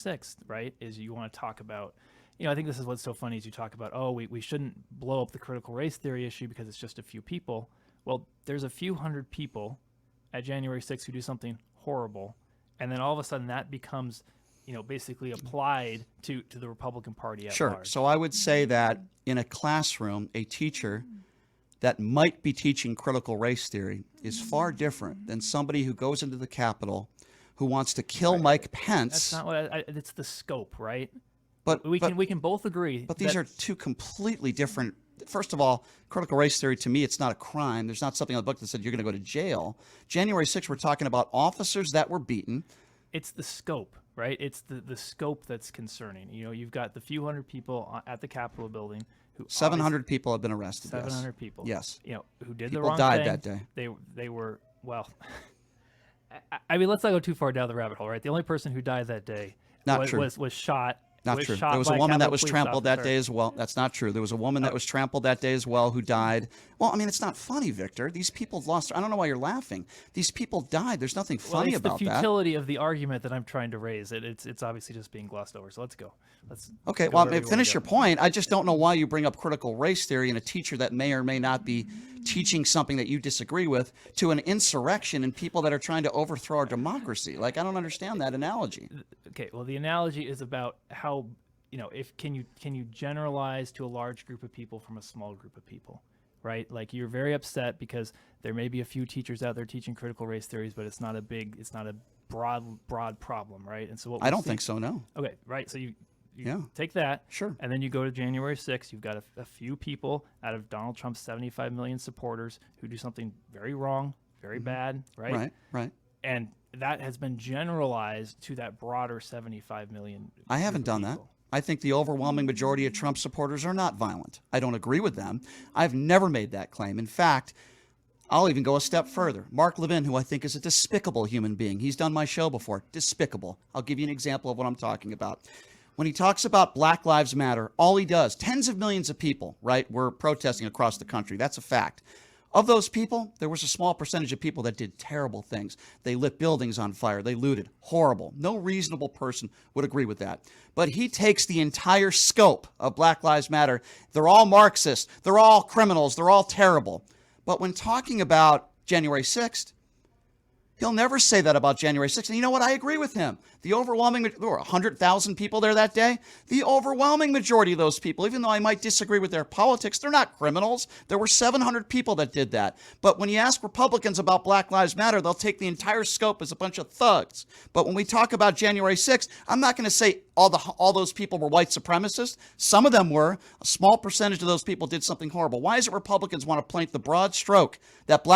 6th, right, is you want to talk about, I think this is what's so funny is you talk about, oh, we shouldn't blow up the critical race theory issue because it's just a few people. Well, there's a few hundred people at January 6th who do something horrible, and then all of a sudden that becomes, basically applied to the Republican Party at Sure. large. So I would say that in a classroom, a teacher that might be teaching critical race theory is far different than somebody who goes into the Capitol who wants to kill Mike Pence. That's not what it's the scope, right? But we can both agree. But these are two completely different. First of all, critical race theory, to me, it's not a crime. There's not something in the book that said you're going to go to jail. January 6th, we're talking about officers that were beaten. It's the scope, right? It's the scope that's concerning. You've got the few hundred people at the Capitol building who 700 people have been arrested. 700 people. Yes. Who did people the wrong died thing. that day. They were, well, I mean, let's not go too far down the rabbit hole, right? The only person who died that day was shot. Not true. There was a woman that was trampled that day as well. That's not true. There was a woman that was trampled that day as well who died. Well, I mean, it's not funny, Victor. These people lost. I don't know why you're laughing. These people died. There's nothing funny about that. It's the futility of the argument that I'm trying to raise. It's obviously just being glossed over. So let's go. Okay. Well, finish your point. I just don't know why you bring up critical race theory and a teacher that may or may not be teaching something that you disagree with to an insurrection and people that are trying to overthrow our democracy. Like, I don't understand that analogy. Okay. Well, the analogy is about how, if can you generalize to a large group of people from a small group of people, right? Like, you're very upset because there may be a few teachers out there teaching critical race theories, but it's not a broad problem, right? And so I don't think so. No. Okay. Right. So you Yeah. take that, Sure, and then you go to January 6th. You've got a few people out of Donald Trump's 75 million supporters who do something very wrong, very bad, right? Right. And that has been generalized to that broader 75 million. I haven't done that. I think the overwhelming majority of Trump supporters are not violent. I don't agree with them. I've never made that claim. In fact, I'll even go a step further. Mark Levin, who I think is a despicable human being. He's done my show before. Despicable. I'll give you an example of what I'm talking about. When he talks about Black Lives Matter, all he does, tens of millions of people, right, were protesting across the country. That's a fact. Of those people, there was a small percentage of people that did terrible things. They lit buildings on fire. They looted. Horrible. No reasonable person would agree with that. But he takes the entire scope of Black Lives Matter. They're all Marxists. They're all criminals. They're all terrible. But when talking about January 6th, he'll never say that about January 6th. And you know what? I agree with him. There were 100,000 people there that day. The overwhelming majority of those people, even though I might disagree with their politics, they're not criminals. There were 700 people that did that. But when you ask Republicans about Black Lives Matter, they'll take the entire scope as a bunch of thugs. But when we talk about January 6th, I'm not going to say all those people were white supremacists. Some of them were. A small percentage of those people did something horrible. Why is it Republicans want to paint the broad stroke that Black